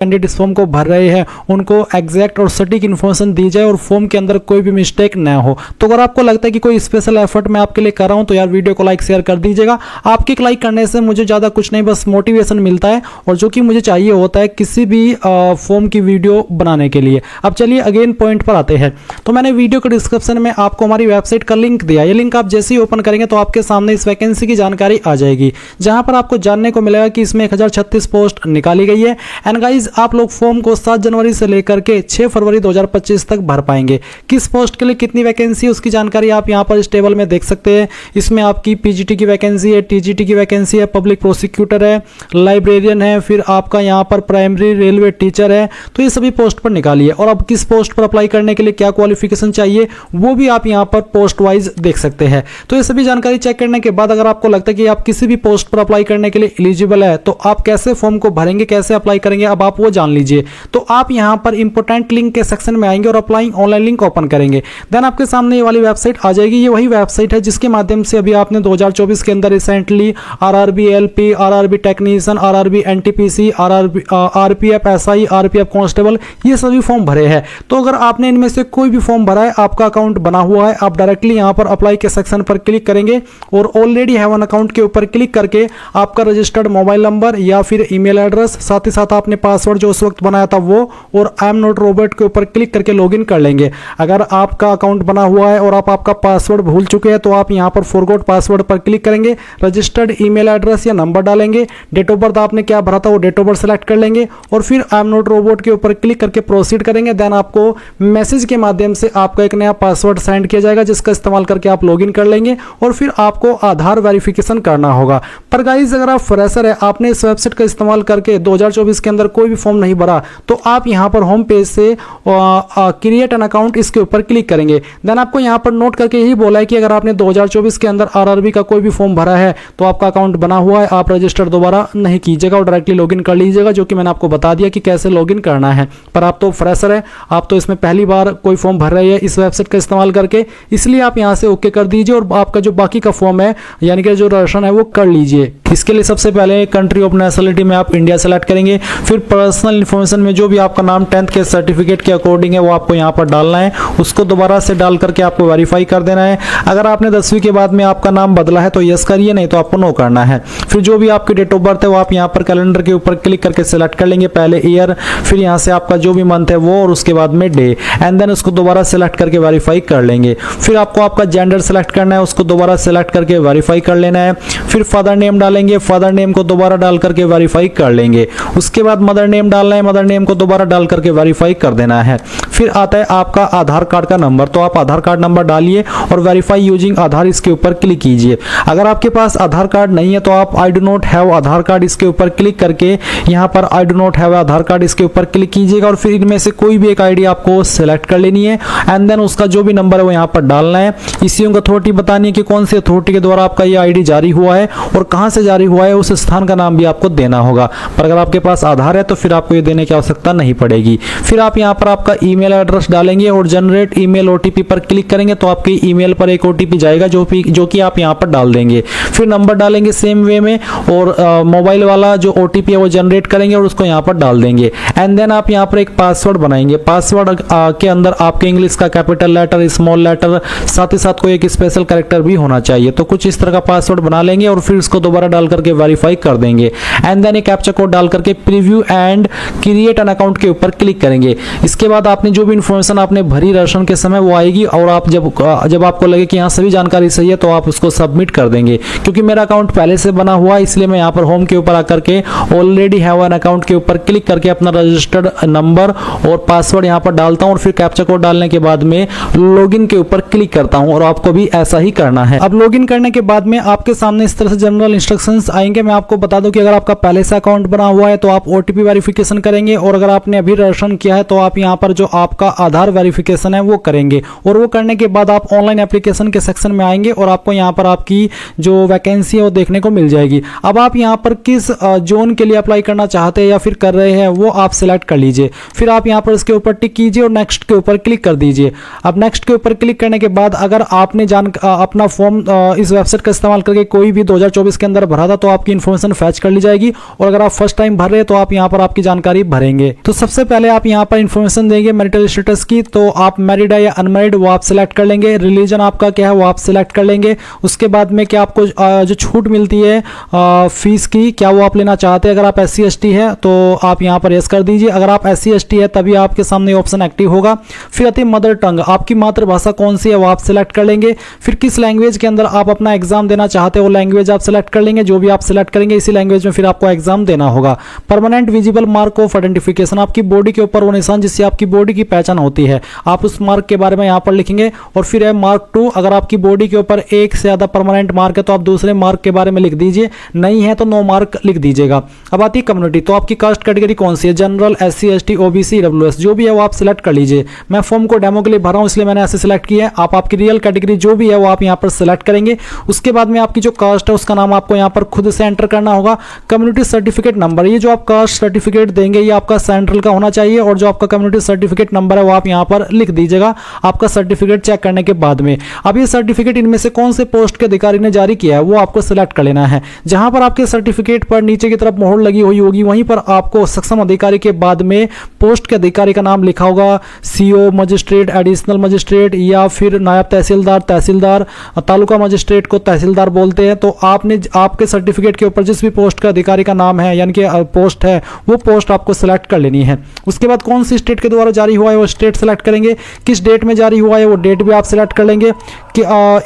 Candidate इस form को भर रहे हैं उनको एग्जैक्ट और सटीक इन्फॉर्मेशन दी जाए और फॉर्म के अंदर कोई भी मिस्टेक ना हो। तो अगर आपको लगता है कि कोई स्पेशल एफर्ट मैं आपके लिए कर रहा हूं तो यार वीडियो को लाइक शेयर कर दीजिएगा। आपके लाइक करने से मुझे ज़्यादा कुछ नहीं, बस मोटिवेशन मिलता है और जो कि मुझे चाहिए होता है किसी भी फॉर्म की वीडियो बनाने के लिए। अब चलिए अगेन पॉइंट पर आते हैं। तो मैंने वीडियो के डिस्क्रिप्शन में आपको हमारी वेबसाइट का लिंक दिया। ये लिंक आप जैसे ही ओपन करेंगे तो आपके सामने इस वैकेंसी की जानकारी आ जाएगी, जहां पर आपको जानने को मिलेगा कि इसमें 1036 पोस्ट निकाली गई है। एंड गाइज आप लोग फॉर्म 7 जनवरी से लेकर के 6 फरवरी 2025 तक भर पाएंगे। किस पोस्ट के लिए कितनी वैकेंसी है उसकी जानकारी आप यहां पर इस टेबल में देख सकते हैं। इसमें आपकी पीजीटी की वैकेंसी है, टीजीटी की वैकेंसी है, पब्लिक प्रोसिक्यूटर है, लाइब्रेरियन है, फिर आपका यहां पर प्राइमरी रेलवे टीचर है। तो ये सभी पोस्ट पर निकाली है और अब किस पोस्ट पर अप्लाई करने के लिए क्या क्वालिफिकेशन चाहिए वो भी आप यहां पर पोस्ट वाइज देख सकते हैं। तो ये सभी जानकारी चेक करने के बाद अगर आपको लगता है कि आप किसी भी पोस्ट पर अप्लाई करने के लिए एलिजिबल है तो आप कैसे फॉर्म को भरेंगे, कैसे अप्लाई करेंगे, अब आप वो जान लीजिए। तो आप यहां पर इंपोर्टेंट लिंक के सेक्शन में आएंगे और अप्लाइंग ऑनलाइन लिंक ओपन करेंगे। देन आपके सामने ये वाली वेबसाइट आ जाएगी। ये वही वेबसाइट है जिसके माध्यम से अभी आपने 2024 के अंदर recently RRB LP, RRB technician, RRB NTPC, RRB RPF SI, RPF constable ये सभी फॉर्म भरे हैं। तो अगर आपने इनमें से कोई भी फॉर्म भरा है, आपका अकाउंट बना हुआ है, आप डायरेक्टली यहां पर अप्लाई के सेक्शन पर क्लिक करेंगे और ऑलरेडी हैव एन अकाउंट के ऊपर क्लिक करके आपका रजिस्टर्ड मोबाइल नंबर या फिर ईमेल एड्रेस, साथ ही साथ आपने पासवर्ड जो उस वक्त बनाया था वो और आई एम नॉट रोबोट के ऊपर क्लिक करके लॉगिन कर लेंगे। अगर आपका अकाउंट बना हुआ है और आप आपका पासवर्ड भूल चुके हैं तो आप यहां पर फॉरगॉट पासवर्ड पर क्लिक करेंगे, रजिस्टर्ड ईमेल एड्रेस या नंबर डालेंगे, डेट ऑफ बर्थ आपने क्या भरा था वो डेट ऑफ बर्थ सेलेक्ट कर लेंगे और फिर आई एम नॉट रोबोट के ऊपर क्लिक करके प्रोसीड करेंगे। देन आपको मैसेज के माध्यम से आपका एक नया पासवर्ड सेंड किया जाएगा जिसका इस्तेमाल करके आप लॉगिन कर लेंगे और फिर आपको आधार वेरिफिकेशन करना होगा। पर गाइज अगर आप फ्रेशर है, आपने इस वेबसाइट का इस्तेमाल करके 2024 के अंदर कोई भी फॉर्म नहीं भरा तो आप यहां पर होम पेज से क्रिएट एन अकाउंट इसके ऊपर क्लिक करेंगे। देन आपको यहां पर नोट करके यही बोला है कि अगर आपने 2024 के अंदर आरआरबी का कोई भी फॉर्म भरा है तो आपका अकाउंट बना हुआ है, आप रजिस्टर दोबारा नहीं कीजिएगा और डायरेक्टली लॉगिन कर लीजिएगा, जो कि मैंने आपको बता दिया कि कैसे लॉगिन करना है। पर आप तो फ्रेशर है, आप तो इसमें पहली बार कोई फॉर्म भर रहे हैं इस वेबसाइट का इस्तेमाल करके, इसलिए आप यहां से ओके कर दीजिए और आपका जो बाकी का फॉर्म है यानी कि जो रजिस्ट्रेशन है वो कर लीजिए। इसके लिए सबसे पहले कंट्री ऑफ नेशनलिटी में आप इंडिया सेलेक्ट करेंगे, फिर पर्सनल इंफॉर्मेशन में जो भी आपका नाम 10th के सर्टिफिकेट के अकॉर्डिंग है वो आपको यहां पर डालना है, उसको दोबारा से डाल करके आपको वेरीफाई कर देना है। अगर आपने 10वीं के बाद में आपका नाम बदला है तो यस करिए, नहीं तो आपको नो करना है। फिर जो भी आपकी डेट ऑफ बर्थ है वो आप यहां पर कैलेंडर के ऊपर क्लिक करके सिलेक्ट कर लेंगे, पहले ईयर, फिर यहां से आपका जो भी मंथ है वो और उसके बाद में डे, एंड देन उसको दोबारा सिलेक्ट करके वेरीफाई कर लेंगे। फिर आपको आपका जेंडर सेलेक्ट करना है, उसको दोबारा सिलेक्ट करके वेरीफाई कर लेना है। फिर फादर नेम डालेंगे, फादर नेम को दोबारा डाल करके वेरीफाई कर लेंगे। उसके बाद मदर नेम डालना है, मदर नेम को दोबारा डाल करके वेरीफाई कर देना है। फिर आता है आपका आधार कार्ड का नंबर, तो आप आधार कार्ड नंबर डालिए और वेरीफाई यूजिंग आधार इसके ऊपर क्लिक कीजिए। अगर आपके पास आधार कार्ड नहीं है तो आप I do not have Aadhaar card इसके ऊपर क्लिक करके यहां पर I do not have Aadhaar card इसके ऊपर क्लिक कीजिएगा और फिर इनमें से कोई भी एक आईडी आपको सिलेक्ट कर लेनी है एंड देन उसका जो भी नंबर है वो यहां पर डालना है। इश्यूइंग अथॉरिटी बतानी है कि कौन सी अथॉरिटी के द्वारा आपका ये आईडी जारी हुआ है और कहां से जारी हुआ है, उस स्थान का नाम भी आपको देना होगा। पर अगर आपके पास आधार है तो फिर आपको ये देने की आवश्यकता नहीं पड़ेगी। फिर आप यहां पर आपका ईमेल एड्रेस डालेंगे और जनरेट ईमेल ओटीपी पर क्लिक करेंगे तो आपके ईमेल पर एक ओटीपी जाएगा जो कि आप यहां पर डाल देंगे। फिर नंबर डालेंगे सेम वे में और मोबाइल वाला जो ओटीपी है वो जनरेट करेंगे और उसको यहां पर डाल देंगे एंड देन आप यहां पर एक पासवर्ड बनाएंगे। पासवर्ड के अंदर आपके इंग्लिश का कैपिटल लेटर, स्मॉल लेटर, साथ ही साथ कोई एक स्पेशल कैरेक्टर भी होना चाहिए। तो कुछ इस तरह का पासवर्ड बना लेंगे और फिर उसको दोबारा डाल करके वेरीफाई कर देंगे एंड देन एक कैप्चा कोड डाल करके preview and create an account के ऊपर क्लिक करेंगे। इसके बाद आपने जो भी इंफॉर्मेशन आपने भरी रजिस्ट्रेशन के समय वो आएगी और आप जब आपको लगे कि यहाँ सभी जानकारी सही है तो आप उसको सबमिट कर देंगे। क्योंकि मेरा अकाउंट पहले से बना हुआ है इसलिए मैं यहाँ पर होम के ऊपर आकर के ऑलरेडी हैव एन अकाउंट के ऊपर क्लिक करके अपना रजिस्टर्ड नंबर और पासवर्ड यहाँ पर डालता हूँ और फिर कैप्चा कोड डालने के बाद में लॉगिन के ऊपर क्लिक करता हूँ और आपको भी ऐसा ही करना है। अब लॉगिन करने के बाद में आपके सामने इस तरह से जनरल इंस्ट्रक्शंस आएंगे। मैं आपको बता दूं कि अगर आपका पहले से अकाउंट बना हुआ है तो आप ओटीपी वेरिफिकेशन करेंगे और अगर आपने अभी रजिस्ट्रेशन किया है तो आप यहाँ पर जो आपका आधार वेरिफिकेशन है वो करेंगे और वो करने के बाद आप ऑनलाइन एप्लीकेशन के सेक्शन में आएंगे और आपको यहाँ पर आपकी जो वैकेंसी है वो देखने को मिल जाएगी। अब आप यहाँ पर किस जोन के लिए अप्लाई करना चाहते हैं या फिर कर रहे हैं वो आप सिलेक्ट कर लीजिए। फिर आप यहाँ पर इसके ऊपर टिक कीजिए और नेक्स्ट के ऊपर क्लिक कर दीजिए। अब नेक्स्ट के ऊपर क्लिक करने के बाद अगर आपने अपना फॉर्म इस वेबसाइट का इस्तेमाल करके कोई भी 2024 के अंदर भरा था तो आपकी इन्फॉर्मेशन फैच कर ली जाएगी और अगर आप फर्स्ट टाइम भर रहे हैं तो आप यहाँ पर आपकी जानकारी भरेंगे। तो सबसे पहले आप यहाँ पर इन्फॉर्मेशन देंगे मैरिटल स्टेटस की, तो आप मैरिड है या अनमैरिड वो आप सिलेक्ट कर लेंगे। रिलीजन आपका क्या है वो आप सिलेक्ट कर लेंगे। उसके बाद में क्या आपको जो छूट मिलती है फीस की, क्या वो आप लेना चाहते हैं। अगर आप SC ST है तो आप यहाँ पर यस कर दीजिए। अगर आप SC ST है तभी आपके सामने ऑप्शन एक्टिव होगा। फिर आती है मदर टंग, आपकी मातृभाषा कौन सी है वो आप सिलेक्ट कर लेंगे। फिर किस लैंग्वेज के अंदर आप अपना एग्जाम देना चाहते हो वो लैंग्वेज आप सिलेक्ट कर लेंगे। जो भी आप सिलेक्ट करेंगे इसी लैंग्वेज में फिर आपको एग्जाम देना होगा। Permanent visible mark of identification, आपकी बॉडी के ऊपर वो निशान जिससे आपकी बॉडी की पहचान होती है, आप उस मार्क के बारे में यहाँ पर लिखेंगे। और फिर है मार्क 2, अगर आपकी बॉडी के ऊपर एक से ज्यादा परमानेंट मार्क है तो आप दूसरे मार्क के बारे में लिख दीजिए, नहीं है तो नो मार्क लिख दीजिएगा। अब आती है कम्युनिटी, तो आपकी कास्ट कैटेगरी कौन सी है, general, SC ST OBC EWS जो भी है वो आप सिलेक्ट कर लीजिए। मैं फॉर्म को डेमो के लिए भरा हूं इसलिए मैंने ऐसे सिलेक्ट किया है। आप आपकी रियल कैटेगरी जो भी है वो आप यहाँ पर सिलेक्ट करेंगे। उसके बाद में आपकी जो कास्ट है उसका नाम आपको यहाँ पर खुद से एंटर करना होगा। कम्युनिटी सर्टिफिकेट नंबर, ये जो आप कास्ट सर्टिफिकेट देंगे ये आपका सेंट्रल का होना चाहिए और जो आपका कम्युनिटी सर्टिफिकेट नंबर है वो आप यहाँ पर लिख दीजिएगा आपका सर्टिफिकेट चेक करने के बाद में। अब ये सर्टिफिकेट इनमें से कौन से पोस्ट के अधिकारी ने जारी किया है वो आपको सिलेक्ट कर लेना है। जहां पर आपके सर्टिफिकेट पर नीचे की तरफ मोहर लगी हुई होगी वहीं पर आपको सक्षम अधिकारी के बाद में पोस्ट के अधिकारी का नाम लिखा होगा। CO, मजिस्ट्रेट, एडिशनल मजिस्ट्रेट या फिर नायब तहसीलदार, तहसीलदार, तालुका मजिस्ट्रेट को तहसीलदार बोलते हैं। तो आपने आपके सर्टिफिकेट के ऊपर जिस भी पोस्ट का अधिकारी का नाम है यानी कि पोस्ट है वो पोस्ट आपको सिलेक्ट कर लेनी है। उसके बाद कौन सी स्टेट के द्वारा जारी हुआ है वो स्टेट सेलेक्ट करेंगे। किस डेट में जारी हुआ है वो डेट भी आप सिलेक्ट कर लेंगे। कि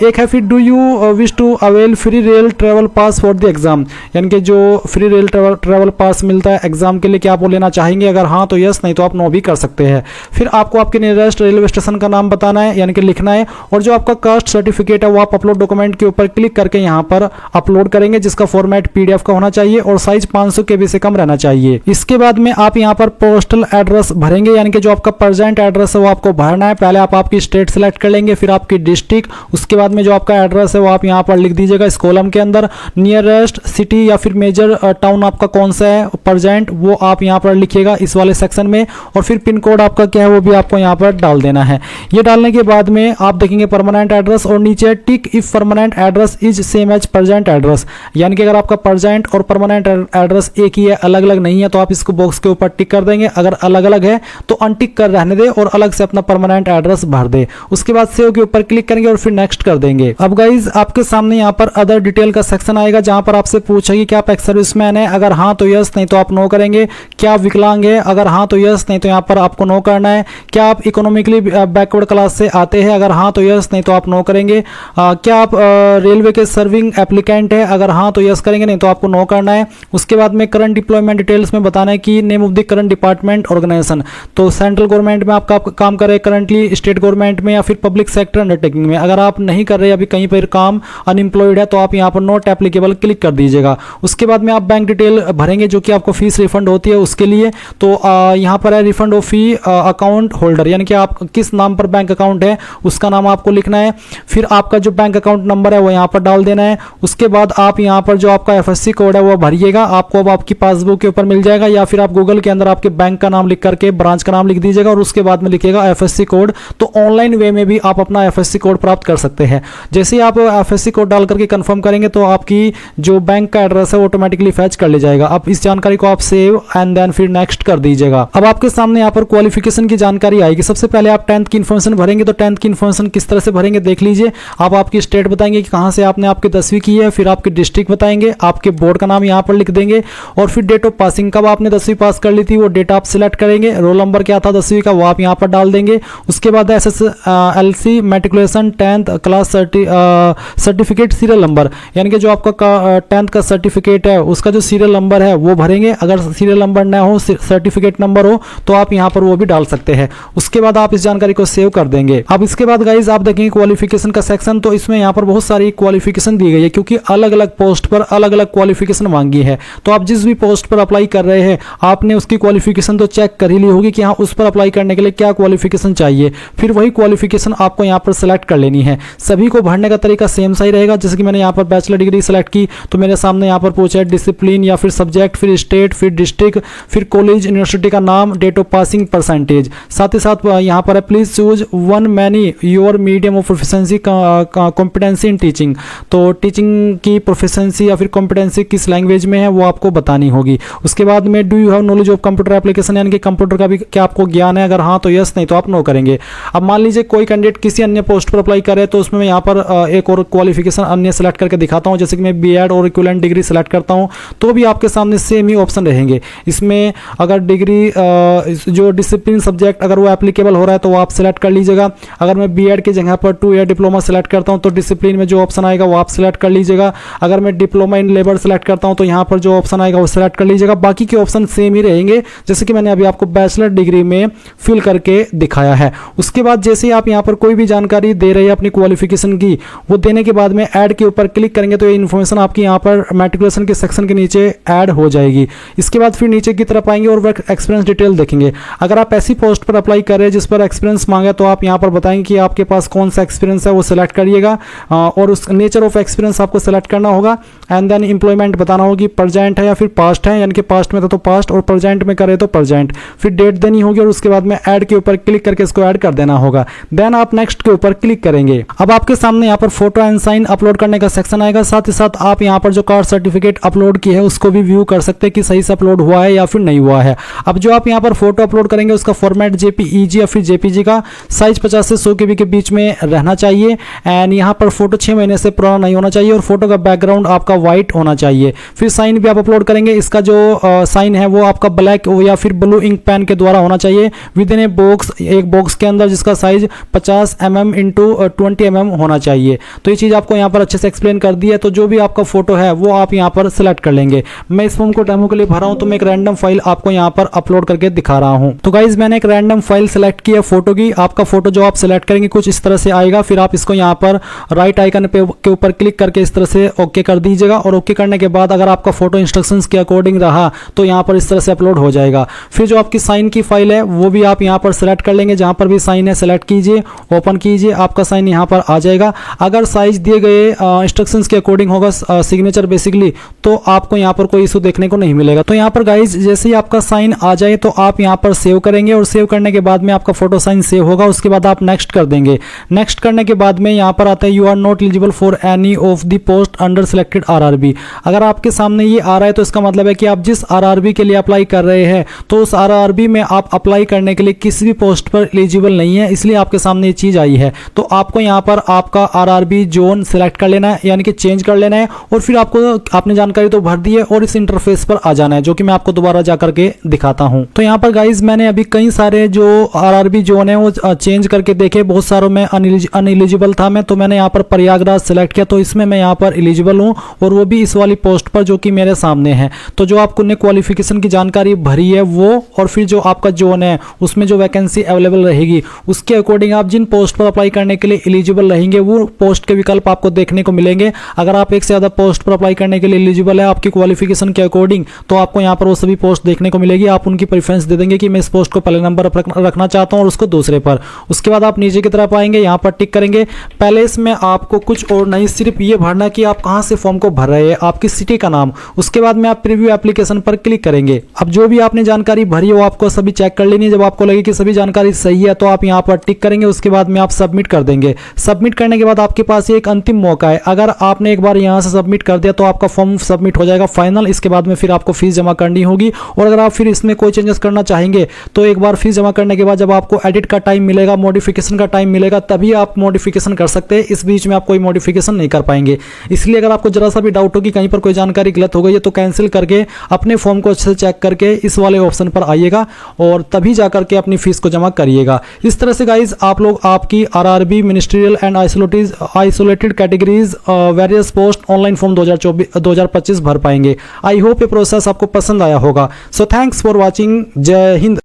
एक है फिर do you wish to avail free rail travel pass for the exam, यानी कि जो फ्री रेल ट्रेवल पास मिलता है एग्जाम के लिए क्या आप वो लेना चाहेंगे। अगर हाँ तो यस, नहीं तो आप नो भी कर सकते हैं। फिर आपको आपके नियरेस्ट रेलवे स्टेशन का नाम बताना है यानी कि लिखना है। और जो आपका कास्ट सर्टिफिकेट है वो आप अपलोड डॉक्यूमेंट के ऊपर क्लिक करके यहाँ पर अपलोड करेंगे जिसका फॉर्मेट PDF का होना चाहिए और साइज 500 KB से कम रहना चाहिए। इसके बाद में आप यहाँ पर पोस्टल एड्रेस भरेंगे यानी कि जो आपका प्रेजेंट एड्रेस है वो आपको भरना है। पहले आप आपकी स्टेट सेलेक्ट कर लेंगे, फिर आपकी डिस्ट्रिक्ट, उसके बाद में जो आपका एड्रेस है वो आप यहाँ पर लिख दीजिएगा इस कॉलम के अंदर। नियरेस्ट सिटी या फिर मेजर टाउन आपका कौन सा है प्रेजेंट वो आप यहाँ पर लिखिएगा इस वाले सेक्शन में। और फिर पिन कोड आपका क्या है वो भी आपको यहाँ पर डाल देना है। ये डालने के बाद में आप देखेंगे परमानेंट एड्रेस और नीचे tick if permanent address is same as present address, यानी कि अगर आपका प्रेजेंट और परमानेंट एड्रेस एक ही है अलग अलग नहीं है तो आप इसको बॉक्स के ऊपर टिक कर देंगे। अगर अलग अलग है तो अनटिक कर रहने दे और अलग से अपना परमानेंट एड्रेस भर दे। उसके बाद सेव के ऊपर क्लिक करेंगे और फिर नेक्स्ट कर देंगे। अब गाइज आपके सामने यहाँ पर अदर डिटेल का सेक्शन आएगा जहां पर आपसे पूछेगी कि आप एक्स सर्विसमैन है, अगर हाँ तो यस, नहीं तो आप नो करेंगे। क्या आप विकलांग है, अगर हाँ तो यस, नहीं तो यहाँ पर आपको नो करना है। क्या आप इकोनॉमिकली बैकवर्ड क्लास से आते हैं, अगर हाँ तो यस, नहीं तो आप नो करेंगे। क्या आप रेलवे के सर्विंग एप्लीकेंट है, अगर हाँ तो यस करेंगे, नहीं तो आपको नो करना है। उसके बाद में करंट डिप्लॉयमेंट डिटेल्स में बताना है कि name of the current department organisation, तो सेंट्रल गवर्नमेंट में आपका काम कर रहे हैं करंटली, स्टेट गवर्नमेंट में या फिर पब्लिक सेक्टर अंडरटेकिंग में। अगर आप नहीं कर रहे अभी कहीं पर काम, अनएम्प्लॉयड है, तो आप यहाँ पर नॉट एप्लीकेबल क्लिक कर दीजिएगा। उसके बाद में आप बैंक डिटेल भरेंगे जो कि आपको फीस रिफंड होती है उसके लिए। तो यहाँ पर है refund of fee account holder, यानी कि आप किस नाम पर बैंक अकाउंट है उसका नाम आपको लिखना है। फिर आपका जो बैंक अकाउंट नंबर है वो यहाँ पर डाल देना है। उसके बाद आप यहाँ पर जो आपका FSC कोड है वो भरिएगा, आपको अब आपकी पासबुक के ऊपर मिल जाएगा, या फिर आप गूगल के अंदर आपके बैंक का नाम लिख करके ब्रांच का नाम लिख दीजिएगा और उसके बाद में लिखिएगा FSC कोड। तो ऑनलाइन वे में भी आप अपना FSC कोड प्राप्त कर सकते हैं। जैसे ही आप FSC कोड डाल करके कंफर्म करेंगे तो आपकी जो बैंक का एड्रेस है वो ऑटोमेटिकली फैच कर ले जाएगा। अब इस जानकारी को आप सेव एंड देन फिर नेक्स्ट कर दीजिएगा। अब आपके सामने यहाँ पर क्वालिफिकेशन की जानकारी आएगी। सबसे पहले आप 10th की इन्फॉर्मेशन भरेंगे, तो 10th की इन्फॉर्मेशन किस तरह से भरेंगे देख लीजिए। आप आपकी स्टेट बताएंगे कि कहाँ से आपने आपकी 10वीं की है, फिर आपकी डिस्ट्रिक्ट बताएंगे, आपके बोर्ड का नाम यहाँ पर लिख देंगे और फिर डेट ऑफ पासिंग, कब आपने 10वीं पास कर ली थी वो डेट आप सिलेक्ट करेंगे। रोल नंबर क्या था 10वीं का वो आप यहाँ पर डाल देंगे। उसके बाद SSLC matriculation 10th class certificate serial number, यानी कि जो आपका 10th का सर्टिफिकेट है उसका जो सीरियल नंबर है वो भरेंगे। अगर सीरियल नंबर ना हो, सर्टिफिकेट नंबर हो तो आप यहाँ पर वो भी डाल सकते हैं। उसके बाद आप इस जानकारी को सेव कर देंगे। अब इसके बाद गाइज आप देखेंगे क्वालिफिकेशन का सेक्शन, तो इसमें यहाँ पर बहुत सारी क्वालिफिकेशन दी गई है क्योंकि अलग अलग पोस्ट पर अलग अलग क्वालिफिकेशन मांगी है। तो आप जिस भी पोस्ट पर अप्लाई कर रहे हैं आपने उसकी क्वालिफिकेशन तो चेक कर ही ली होगी कि हाँ उस पर अप्लाई करने के लिए क्या क्वालिफिकेशन चाहिए, फिर वही क्वालिफिकेशन आपको यहाँ पर सिलेक्ट कर लेनी है। सभी को भरने का तरीका सेम सा ही रहेगा। जैसे कि मैंने यहाँ पर बैचलर डिग्री सेलेक्ट की तो मेरे सामने यहाँ पर पूछा है डिसिप्लिन या फिर सब्जेक्ट, फिर स्टेट, फिर डिस्ट्रिक्ट, फिर कॉलेज यूनिवर्सिटी का नाम, डेट ऑफ पासिंग, परसेंटेज। साथ ही साथ यहाँ पर है please choose one many your medium of proficiency competency in teaching, तो टीचिंग की प्रोफिशिएंसी या फिर कॉम्पिटेंसी किस लैंग्वेज में है वो आपको बतानी होगी। उसके बाद में do you have knowledge of computer application, यानी कि कंप्यूटर का भी क्या आपको ज्ञान है, अगर हाँ तो यस, नहीं तो आप नो करेंगे। अब मान लीजिए कोई कैंडिडेट किसी अन्य पोस्ट पर अप्लाई करे तो उसमें मैं यहाँ पर एक और क्वालिफिकेशन अन्य सेलेक्ट करके दिखाता हूँ, जैसे कि मैं बीएड और इक्विवेलेंट डिग्री सेलेक्ट करता हूँ, तो भी आपके सामने सेम ही ऑप्शन रहेंगे। इसमें अगर डिग्री जो डिसिप्लिन सब्जेक्ट अगर वो एप्लीकेबल हो रहा है तो वो आप सेलेक्ट कर लीजिएगा। अगर मैं बीएड की जगह पर 2 ईयर डिप्लोमा सेलेक्ट करता हूँ तो डिसिप्लिन में जो ऑप्शन आएगा वो आप सेलेक्ट कर लीजिएगा। अगर मैं डिप्लोमा इन लेबर सेलेक्ट करता हूँ तो यहाँ पर जो ऑप्शन आएगा वो सेलेक्ट कर लीजिएगा। बाकी के ऑप्शन सेम ही रहेंगे जैसे कि मैंने अभी आपको बैचलर डिग्री में फिल करके दिखाया है। उसके बाद जैसे ही आप यहाँ पर कोई भी जानकारी दे रहे हैं अपनी क्वालिफिकेशन की, वो देने के बाद में ऐड के ऊपर क्लिक करेंगे तो ये इन्फॉर्मेशन आपकी यहाँ पर मैट्रिकुलेशन के सेक्शन के नीचे ऐड हो जाएगी। इसके बाद फिर नीचे की तरफ आएंगे और वर्क एक्सपीरियंस डिटेल देखेंगे। अगर आप ऐसी पोस्ट पर अप्लाई कर रहे हैं जिस पर एक्सपीरियंस मांगा तो आप यहाँ पर बताएंगे कि आपके पास कौन सा एक्सपीरियंस है, वो सिलेक्ट करिएगा और उस नेचर ऑफ एक्सपीरियंस आपको सेलेक्ट करना होगा। एंड देन एम्प्लॉयमेंट बताना होगी प्रेजेंट है या फिर पास्ट है, यानी कि पास्ट में था तो पास्ट और प्रेजेंट में करे तो प्रेजेंट। फिर डेट देनी होगी और उसके बाद में ऐड के ऊपर क्लिक करके इसको ऐड कर देना होगा। देन आप नेक्स्ट के ऊपर क्लिक करेंगे। अब आपके सामने यहाँ पर फोटो एंड साइन अपलोड करने का सेक्शन आएगा। साथ ही साथ आप यहाँ पर जो कास्ट सर्टिफिकेट अपलोड की है उसको भी व्यू कर सकते हैं कि सही से अपलोड हुआ है या फिर नहीं हुआ है। अब जो आप यहाँ पर फोटो अपलोड करेंगे उसका फॉर्मेट जेपीईजी या फिर जेपीजी का साइज 50 से 100 केबी के बीच में रहना चाहिए। एंड यहाँ पर फोटो 6 महीने से पुराना नहीं होना चाहिए और फोटो का बैकग्राउंड आपका व्हाइट होना चाहिए। फिर साइन भी आप अपलोड करेंगे। इसका जो साइन है वो आपका ब्लैक या फिर ब्लू इंक पेन के द्वारा होना चाहिए विद इन ए बॉक्स, एक बॉक्स के अंदर जिसका साइज 50 mm इंटू 20 mm होना चाहिए। तो ये चीज़ आपको यहाँ पर अच्छे से एक्सप्लेन कर दी है। तो जो भी आपका फोटो है वो आप यहाँ पर सिलेक्ट कर लेंगे। मैं इस फॉर्म को डेमो के लिए भरा हूँ तो मैं एक रैंडम फाइल आपको यहाँ पर अपलोड करके दिखा रहा हूँ। तो गाइज मैंने एक रैंडम फाइल सेलेक्ट की है फोटो की। आपका फोटो जो आप सिलेक्ट करेंगे कुछ इस तरह से आएगा। फिर आप इसको यहाँ पर राइट आइकन के ऊपर क्लिक करके इस तरह से ओके कर दीजिएगा और ओके करने के बाद अगर आपका फोटो इंस्ट्रक्शंस के अकॉर्डिंग रहा तो यहाँ पर इस तरह से अपलोड हो जाएगा। फिर जो आपकी साइन की फाइल है वो भी आप यहाँ पर सेलेक्ट कर लेंगे। जहाँ पर भी साइन है सेलेक्ट कीजिए, ओपन कीजिए, आपका साइन यहाँ पर आ जाएगा। अगर साइज दिए गए इंस्ट्रक्शंस के अकॉर्डिंग होगा सिग्नेचर बेसिकली, तो आपको यहाँ पर कोई इशू देखने को नहीं मिलेगा। तो यहाँ पर गाइज जैसे ही आपका साइन आ जाए तो आप यहाँ पर सेव करेंगे और सेव करने के बाद में आपका फोटो साइन सेव होगा। उसके बाद आप नेक्स्ट कर देंगे। नेक्स्ट करने के बाद में यहाँ पर आता है you are not eligible for any of the post under selected RRB. अगर आपके सामने ये आ रहा है तो इसका मतलब है कि आप जिस आरआरबी के लिए अप्लाई कर रहे हैं तो उस आरआरबी में आप अप्लाई करने के लिए किसी भी पोस्ट पर एलिजिबल नहीं है, इसलिए आपके सामने ये चीज आई है। तो आपको यहाँ पर आपका आरआरबी जोन सिलेक्ट कर लेना है, यानी कि चेंज कर लेना है और फिर आपने जानकारी तो भर दी है और इस इंटरफेस पर आ जाना है, जो कि मैं आपको दोबारा जाकर के दिखाता हूँ। तो यहाँ पर गाइज मैंने अभी कई सारे जो आरआरबी जोन है वो चेंज करके देखे। बहुत सारों में अनएलिजिबल था मैं, तो मैंने यहाँ पर प्रयागराज सेलेक्ट किया। तो इसमें मैं यहाँ पर एलिजिबल हूँ और वो भी इस वाली पोस्ट पर जो कि मेरे सामने है। तो जो आपको ने क्वालिफिकेशन की जानकारी भरी है वो और फिर जो आपका जोन है उसमें जो वैकेंसी अवेलेबल रहेगी उसके अकॉर्डिंग आप जिन पोस्ट पर अप्लाई करने के लिए एलिजिबल रहेंगे वो पोस्ट के विकल्प आपको देखने को मिलेंगे। अगर आप एक से ज़्यादा पोस्ट पर अप्लाई करने के लिए एलिजिबल है आपकी क्वालिफिकेशन के अकॉर्डिंग, तो आपको यहाँ पर वो सभी पोस्ट देखने को मिलेगी। आप उनकी प्रेफरेंस दे देंगे कि मैं इस पोस्ट को पहले नंबर पर रखना चाहता हूँ और उसको दूसरे पर। उसके बाद आप नीचे की तरफ आएंगे, यहाँ पर टिक करेंगे। पहले इसमें आपको कुछ और नहीं, सिर्फ ये भरना कि आप कहाँ से फॉर्म को भर रहे हैं, आपकी सिटी का नाम। उसके बाद में आप प्रीव्यू एप्लीकेशन पर क्लिक करेंगे। अब जो भी आपने जानकारी भरी है वो आपको सभी चेक कर लेनी है। जब आपको लगे कि सभी जानकारी सही है तो आप यहाँ पर टिक करेंगे। उसके बाद में आप सबमिट कर देंगे। सबमिट करने के बाद आपके पास एक अंतिम मौका है। अगर आपने एक बार यहाँ से सबमिट कर दिया तो आपका फॉर्म सबमिट हो जाएगा फाइनल। इसके बाद में फिर आपको फीस जमा करनी होगी और अगर आप फिर इसमें कोई चेंजेस करना चाहेंगे तो एक बार फीस जमा करने के बाद जब आपको एडिट का टाइम मिलेगा, मॉडिफिकेशन का टाइम मिलेगा, तभी आप मॉडिफिकेशन कर सकते हैं। इस बीच में आप कोई मॉडिफिकेशन नहीं कर पाएंगे। इसलिए अगर आपको जरा सा भी डाउट हो कि कहीं पर कोई जानकारी गलत हो गई है तो कैंसिल करके अपने फॉर्म को अच्छे से चेक करके इस वाले ऑप्शन पर आइएगा और तभी जाकर के अपनी फीस को जमा करिएगा। इस तरह से गाइज आप लोग आपकी RRB ministerial and isolated categories various post online form 2025 भर पाएंगे। आई होप ये प्रोसेस आपको पसंद आया होगा। So thanks for watching. जय हिंद।